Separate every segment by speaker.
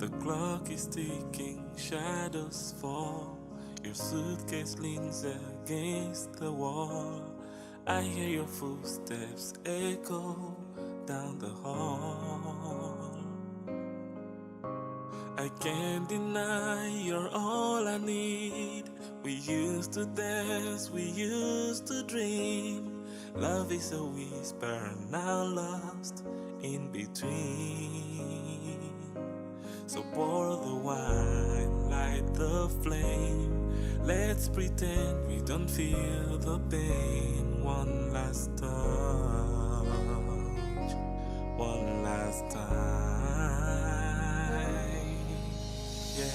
Speaker 1: The clock is ticking, shadows fall. Your suitcase leans against the wall. I hear your footsteps echo down the hall. I can't deny you're all I need. We used to dance, we used to dream. Love is a whisper, now lost in between. So pour the wine, light the flame. Let's pretend we don't feel the pain. One last touch, one last time. Yeah.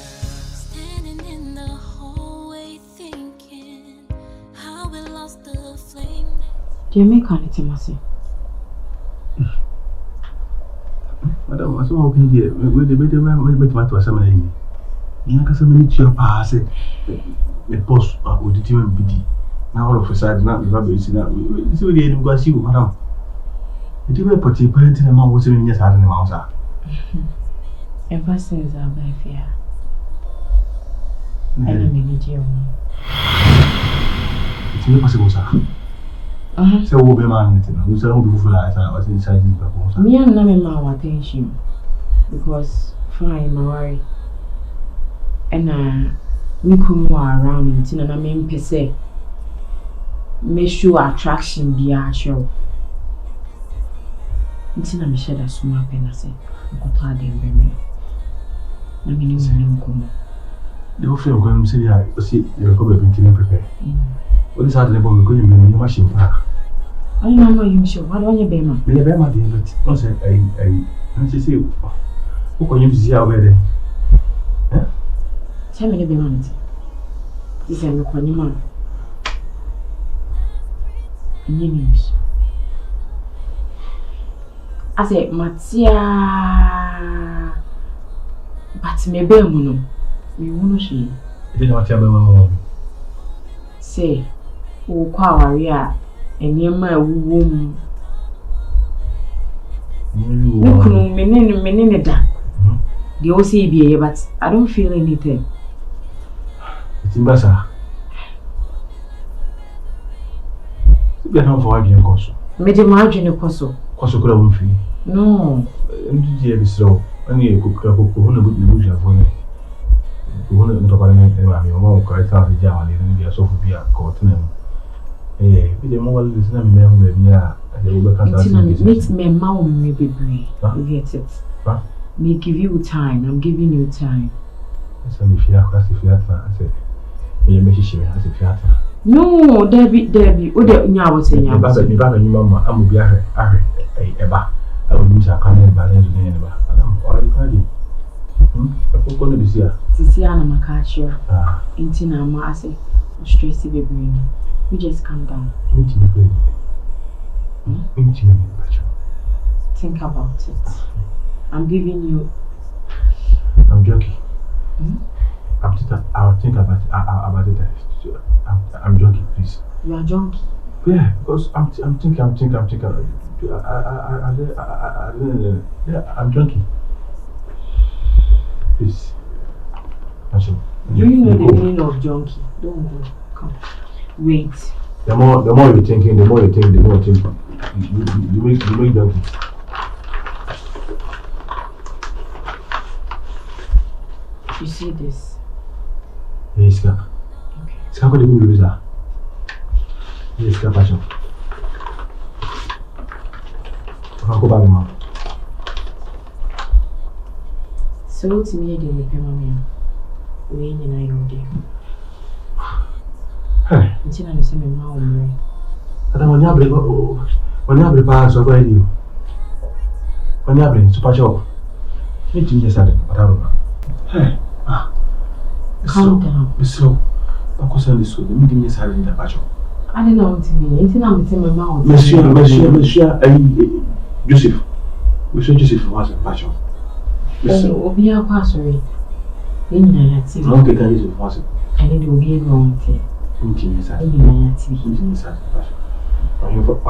Speaker 2: Standing in the hallway thinking how we lost the flame.
Speaker 3: Do you make any Timothy?
Speaker 4: Madam, I saw hoping here. With the better man, with my to assembly. You can some minute your pass it. The post with the team and BD. Now, all of a sudden, not the rubber is not. See what you go see, madam. The team put the parent in the mouth was in your side in the mouse.
Speaker 3: Ever since I buy fear, I don't need you.
Speaker 4: It's impossible, sir. So, we'll be man, who's a whole for life. I was inside the proposal.
Speaker 3: Me and Nammy my attention because fine, my worry. And me come around it, and I mean, per se, make sure attraction be a show. It's in a Michelle as soon as I say, I'm going to be I mean, you come.
Speaker 4: The whole film going to say, I see you're going to be prepared. What is happening about going to be your machine?
Speaker 3: I don't know you, sure. What on your bema?
Speaker 4: Me bema, dear, but also, I see you. Who can you see out there?
Speaker 3: Tell me the bema. This is a look on your man. Any news? I say, Matia, but me be mono. Me mono she.
Speaker 4: It is not your
Speaker 3: say, oh, Kwawaria, and near my womb. Look, no, menene da. The OCBA, but I don't feel anything.
Speaker 4: It's in Bassa. You are not for having a course.
Speaker 3: Made a margin of Cosso.
Speaker 4: Cosso could have been.
Speaker 3: No,
Speaker 4: and you be slow. Only a cook who would be the bush for me. You wouldn't know about it. Your mom cried out the jar and the Sophia caught them. Eh, with the mobile listener, maybe they will
Speaker 3: makes me mouth maybe breathe. You get it. Me give you time. I'm giving you time.
Speaker 4: So if you are class, if you are, I said, you may she has a theatre.
Speaker 3: No, Debbie, oh, the now say,
Speaker 4: you mama, I will be a eba. I will lose a comment by the end of the I'm already. I'm going to be here.
Speaker 3: Titiana Macacho, Intina Marcy, Tracy Baby. You just calm down. Think about it. I'm giving you.
Speaker 4: I'm joking. I'll think about it. I'm joking, please.
Speaker 3: You are junkie.
Speaker 4: Yeah, because I'm thinking. Yeah, I'm junkie. Please.
Speaker 3: Do you know the meaning of junkie? Don't go. Come. Wait.
Speaker 4: The more you're thinking, the more you think, the more you think. You make junkie.
Speaker 3: You see this?
Speaker 4: Yes, sir.
Speaker 3: Okay.
Speaker 4: Sir, what do you do, sir? Yes, sir, passion. I'll go back, ma'am.
Speaker 3: So, to me, I didn't make a moment. We ain't in a young day.
Speaker 4: Hey.
Speaker 3: Until I'm saying, my mom,
Speaker 4: I don't want to when you have the power, so where you? When you have the super job, you just had it, but I don't know. Hey.
Speaker 3: Calm down.
Speaker 4: So, because I'm this way, the meeting is having the passion.
Speaker 3: I don't know what to mean. It's not my mouth.
Speaker 4: Monsieur, Joseph. Monsieur Joseph was a passion.
Speaker 3: Oh, be a passory. In Nayati.
Speaker 4: Okay, can you was it?
Speaker 3: And it will be a wrong thing.
Speaker 4: Meeting is having
Speaker 3: in Nayati.
Speaker 4: meeting is having passion. Are you 45?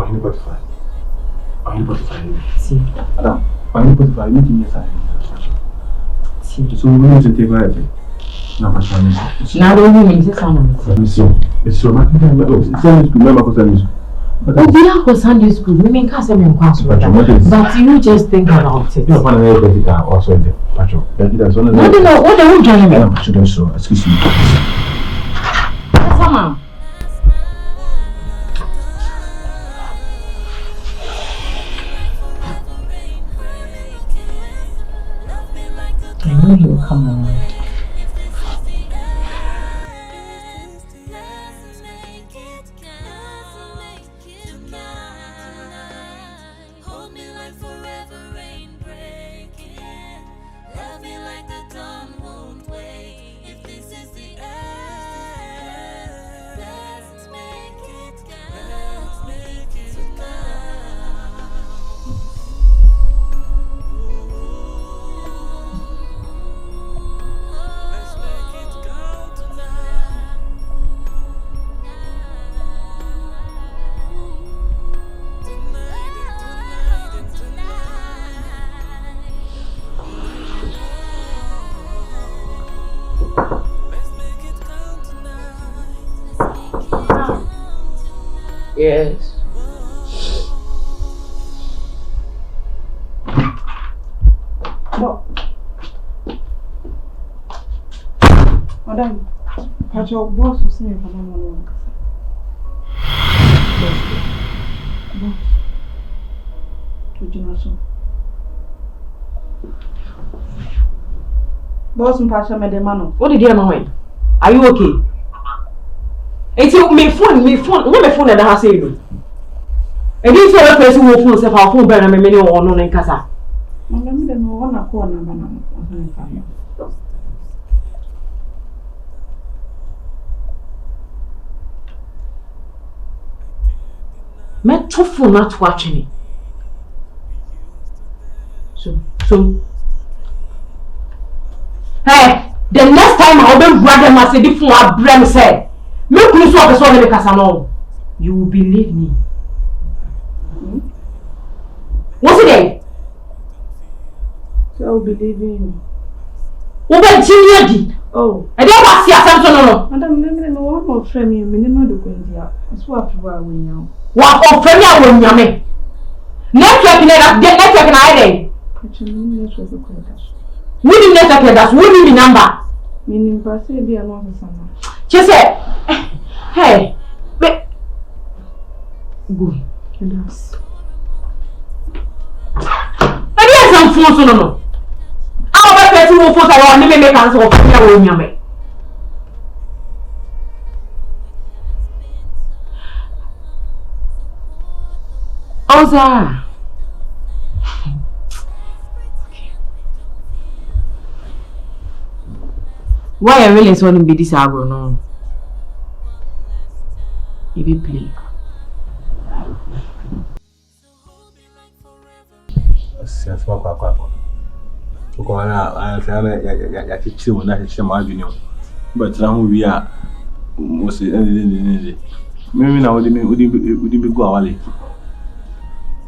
Speaker 4: Are you 45?
Speaker 3: See,
Speaker 4: Adam, are you 45? Meeting is having passion. So we need to take right. Now,
Speaker 3: don't mean to sound.
Speaker 4: It's so much.
Speaker 3: We have Sunday school. We mean Casamon class. But you just think about it.
Speaker 4: You want to also in the patrol. What do you join me? I'm sure so. Excuse me.
Speaker 3: Come on. I know he will come around. Yes.
Speaker 5: Madam, your boss was saying for no boss. Boss, Pasha, Madam,
Speaker 3: What did you know? Are you okay? It's me phone. What my phone that has said? And this other person who phone say for phone better me or no in casa.
Speaker 5: Madam, then one a corner, madam.
Speaker 3: Me too phone not watching. So. Hey, the next time I'll be brother must say the phone I bring say. Me kunu so person me kasa no. You will believe me. What's it there?
Speaker 5: So I will believe in you.
Speaker 3: Wo be jinye di.
Speaker 5: Oh.
Speaker 3: E dey ba si asem so no.
Speaker 5: Madam, no one more frame you. Minimum do kwendia. So after a win you.
Speaker 3: Wa o frame ya wo nyame. Network na network na ide.
Speaker 5: Actually, network do kwendia.
Speaker 3: Who network that's who need number?
Speaker 5: Meaning pass e be another sana.
Speaker 3: She said, hey, go.
Speaker 5: Yes.
Speaker 3: Maybe I some phone no. Our person who phones around me make answer of me. Oza. Why I really want to be this agro no? If you play.
Speaker 4: Since Akwua. Uko ana sana ya kichimu na kichimu ajunyo. But na hu bia mo se nene. Mimi na odi bi go awale.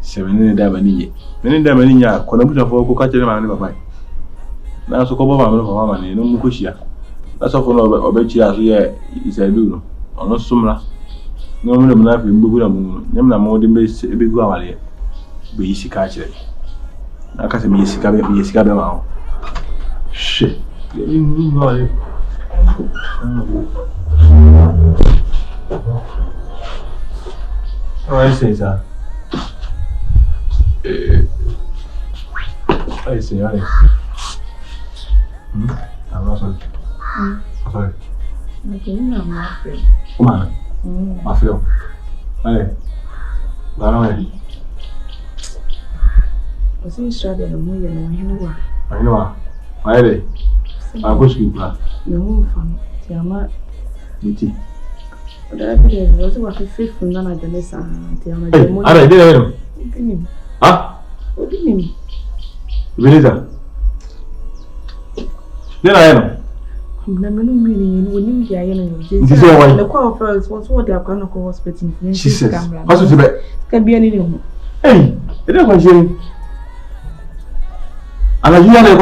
Speaker 4: Semene da ba niye. Mene da ba niya ko na buta fo ko ka chere ma ne baba. Na so ko baba me no mama ne no mu ko hia. Na so fo no obechi aso ye isaidu no. Ono sumra. No me na fi mbugu na mu. Nyam na mo de be go awale. Be yisi ka chere. Aka se me yesika be ma. Shit. You know it. I say that. I say honest. I'm not sorry. Sorry.
Speaker 5: Okay, I'm not free.
Speaker 4: Come on. I feel. Hey. Go
Speaker 5: I see struggle the more you know.
Speaker 4: I know. Why they? I go school plan.
Speaker 5: No fun. Tiama.
Speaker 4: Niti.
Speaker 5: But I think there's also a fifth from Nana Janessa. Tiama.
Speaker 4: Hey, I did
Speaker 5: it.
Speaker 4: Ah?
Speaker 5: What do you mean?
Speaker 4: Benita. Then I am.
Speaker 5: I'm not meaning when you are in
Speaker 4: the
Speaker 5: call first. What's what they are going to call hospital?
Speaker 4: She says, what's with the
Speaker 5: can be anything.
Speaker 4: Hey, it is my shame. And I hear the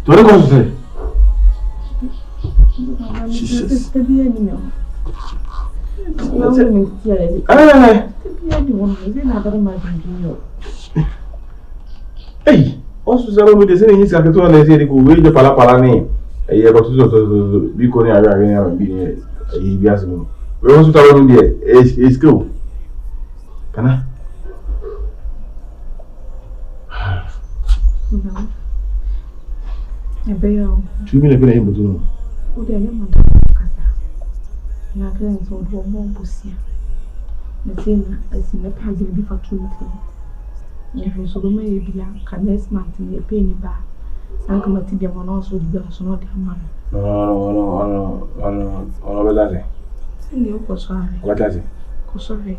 Speaker 4: what do you say?
Speaker 5: Jesus.
Speaker 4: Hey, also some of the saying is like 200 go wait the pala name. A year or two be calling a being a no. We also tell him there is go. Can I?
Speaker 5: No. A bear.
Speaker 4: 2 million able to know.
Speaker 5: Who the lemon? Na kila nso do mo busia. Na tin asi na pa bi fa kinti. Ya fi so goma e bia ka next month ni e pe ni ba. Na ka mati bi mo no so di so no de ma.
Speaker 4: No, verdade.
Speaker 5: Ni o ko sorry.
Speaker 4: Verdade.
Speaker 5: Ko sorry.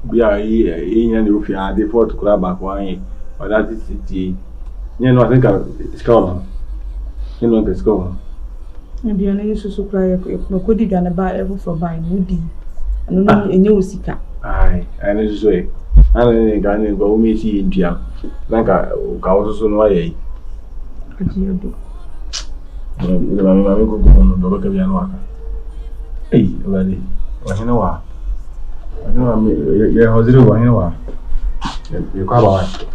Speaker 4: Bia e nya ni o fi ade port kura ba ko an. Verdade ti. You know, I think it's called. You know, it's called.
Speaker 5: Maybe I need to cry. No, could you gonna buy every for buying woody? And no, a new sika.
Speaker 4: Aye, I need to say. I don't think go meet you in Jam. Like I was so no way.
Speaker 5: What do you do?
Speaker 4: Mamma go on the look of your Hey, lady. Well, you know what? I know you're hosted over here. You call out.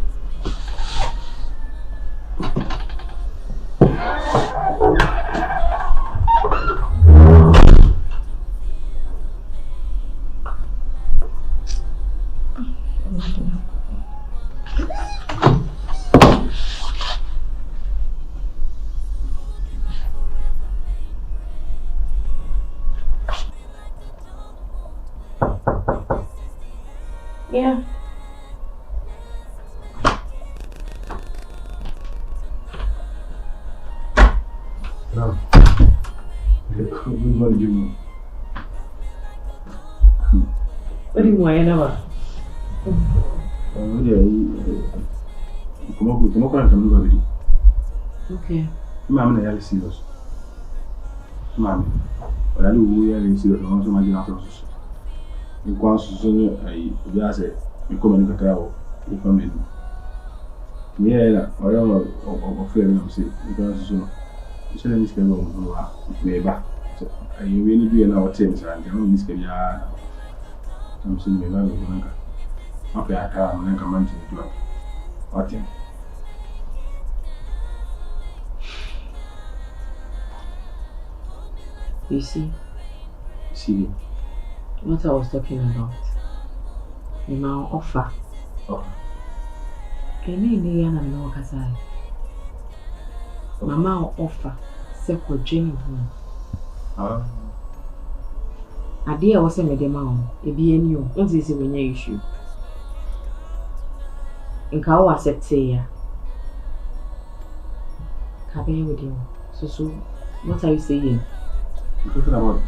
Speaker 3: Yeah.
Speaker 4: No. Good morning, Jimmy.
Speaker 3: What do you want now? Okay.
Speaker 4: Mamma, I see us. Mamma, I don't see us. I also imagine ourselves. In Quansus, I say, you come and travel. You come in. Yeah, I don't know of fear. I'm saying, because you said this can go maybe. I really do an hour things, and I don't miss the yard. I'm saying, maybe I'm going to after I come and come to the club. What?
Speaker 3: You see what I was talking about? In my offer. Any and I know Kasai. Mama offer second Jenny home. A dear was a medemon, a be a new, what is it when you issue? In Kawa accept say ya. Cabin with you. So, what are you saying?
Speaker 4: Talking about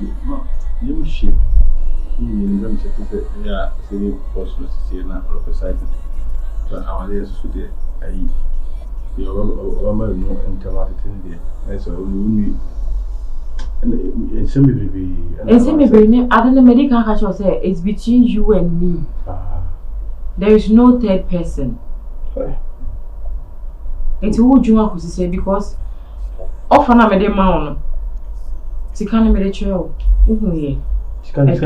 Speaker 4: you shape. You say, yeah, say, possible to see now, prophesied. But our days to the woman no intermarriage there. So, we and some baby.
Speaker 3: And some baby, I don't know, medical catch say it's between you and me. There is no third person. It's who you want to say because often I'm a demon. She can't make a child.
Speaker 4: She can't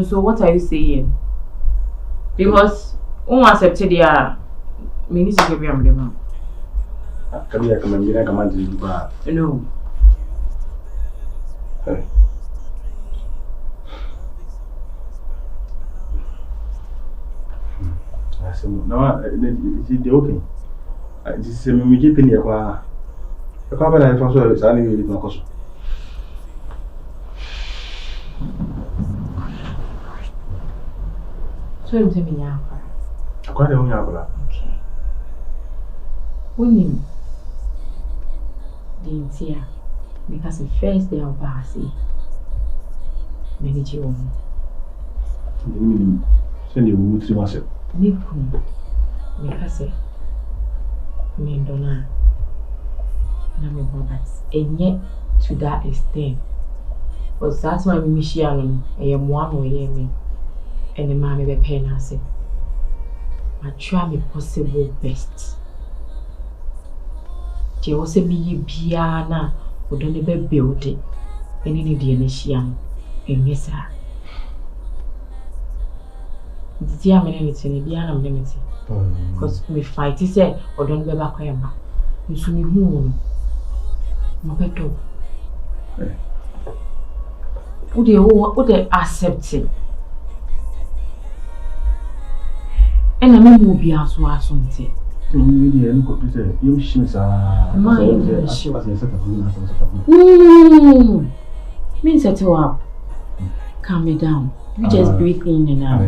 Speaker 3: so what are you saying? Because who accepted the minister to be a demon?
Speaker 4: Can you come to
Speaker 3: no.
Speaker 4: No, it's okay. This is a major penny. The company I found is only with my cost.
Speaker 3: So you tell me now.
Speaker 4: I quite don't have that.
Speaker 3: Okay. When the entire because the first day of Basi, manage your own.
Speaker 4: Send you wood to myself.
Speaker 3: Nikum, Mikase, Mendona, Nami Roberts, and yet to that extent. But that's why I'm Michigan, I am one way, me, and the mammy be paying us. I try my possible best. There was a me piana, or don't ever build it. Any the initium, and yes, sir. The dear minute in the piano limited. Because we fight is it, or don't be back. You see me home. No better. Would they accept it? And I know be as well as on it.
Speaker 4: You should say,
Speaker 3: Means set you up. Calm me down. You just breathe in and out.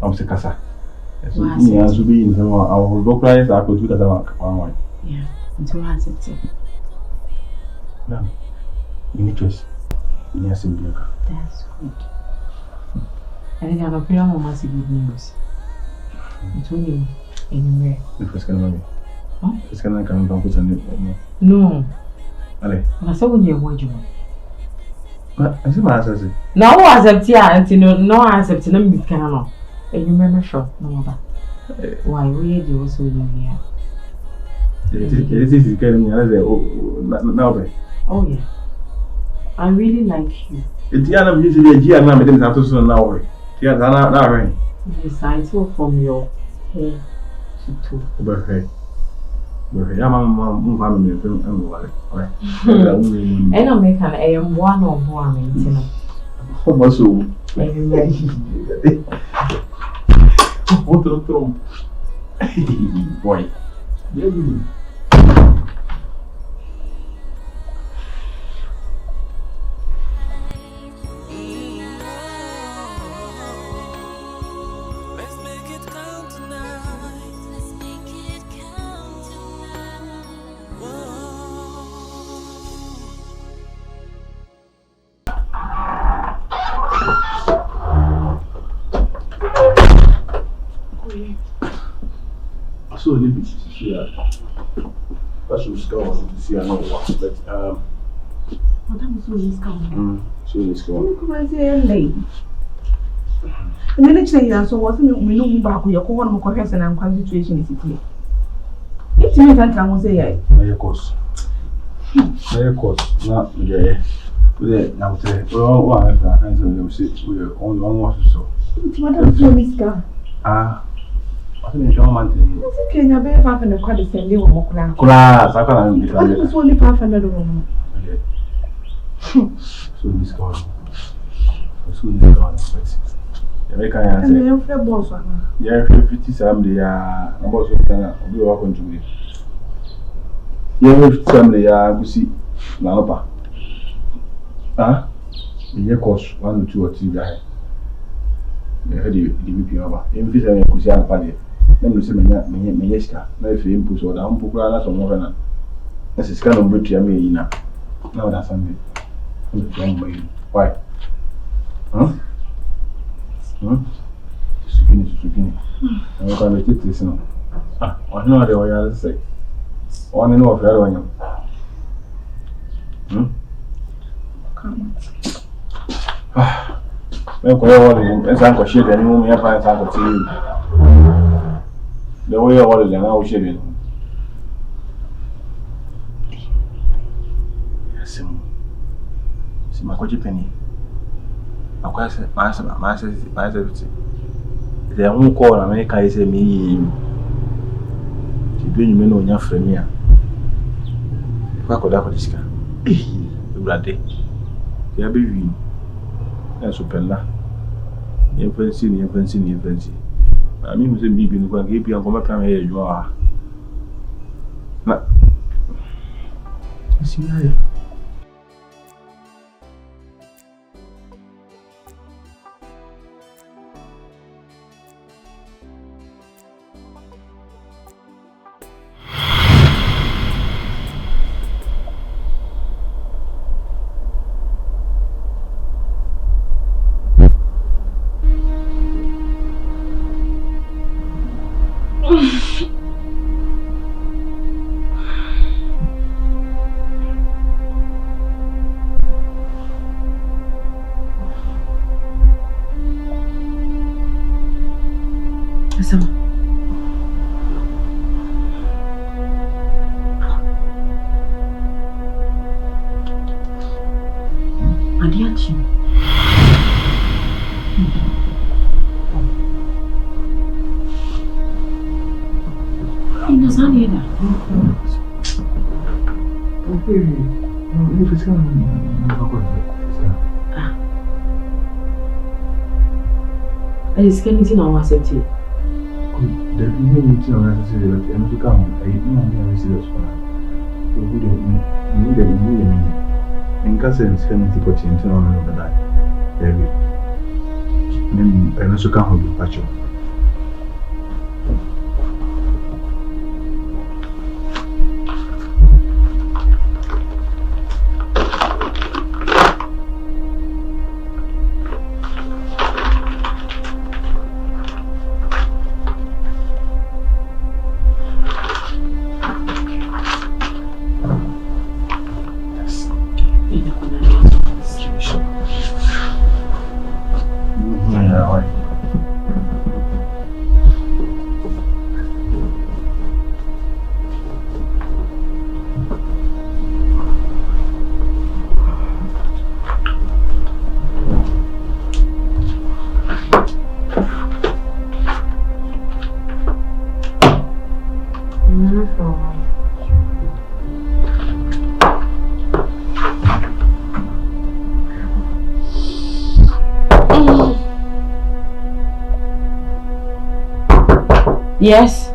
Speaker 4: I'm sick as a. Yes, be in some our vocalize. I could do that one.
Speaker 3: Yeah, until I accept it.
Speaker 4: No, you need choice. Yes, in Bianca.
Speaker 3: That's good. I think I'm a pretty much good news. It's only anywhere.
Speaker 4: The first can
Speaker 3: Huh?
Speaker 4: It's can I come down with a new.
Speaker 3: No.
Speaker 4: Ale.
Speaker 3: I saw when you're watching.
Speaker 4: But I see my answer.
Speaker 3: No, I accept it. No, I accept it. I'm cannot. And you remember, sure, no matter. Why, we do also here.
Speaker 4: It is getting me as a now.
Speaker 3: Oh, yeah. I really like you.
Speaker 4: It's the other usually a year now, but it's after so now. Yes, I'm not right.
Speaker 3: Yes, I saw from your hair to toe.
Speaker 4: But hey, I'm family.
Speaker 3: And I'm making a one or more maintenance.
Speaker 4: How much so? What the throw? Boy. So a little bit here. That's what scout to see another one. But
Speaker 5: Madam is always coming.
Speaker 4: so let's go.
Speaker 5: Come on, say late. And then it's like so what's me no back with your corner of course and I'm quite situation is it. It's me that I will say
Speaker 4: My course. My course. Not yeah. We now say well one I can say we only one more so.
Speaker 5: Madam Flomiska.
Speaker 4: I think you're man.
Speaker 5: Okay, you better have an acquired send you more clan.
Speaker 4: Class, I can't
Speaker 5: It's only half another room.
Speaker 4: So this guy. So this guy. The can answer.
Speaker 5: And then for boss one.
Speaker 4: Yeah, 50 some the boss can be welcome to me. Yeah, 50 some the go see Nanopa. The course 1 or 2 or 3 guy. I heard the VP over. In Visa, you could see a party. Let me say, Meyeska, no if you impose or down Pukana or Morana. This is kind of rich. I mean, now that's Sunday. Why? Huh? Zucchini. I'm going to take this now. I know the way I say. One and off the other one.
Speaker 5: Come
Speaker 4: I'm going to share any moment I find out to you. The way I want it, I will share it. Yes, see my coach penny. I'm quite myself. They won't call America is a me. She doing me no friend here. What could I for this guy? Bloody. There be we. That's open lah. Infancy. I mean, we say baby, we can give you a come here. You are. Nah. See me.
Speaker 3: So. Adiepena. Inazani eda.
Speaker 4: Okay. No, if it's
Speaker 3: I just can't see now accept it.
Speaker 4: The meeting on necessary and to come. I didn't see this one. So who don't need a in Cassand's penalty put into over that. Baby. Then I also come home with Pacho.
Speaker 3: Yes.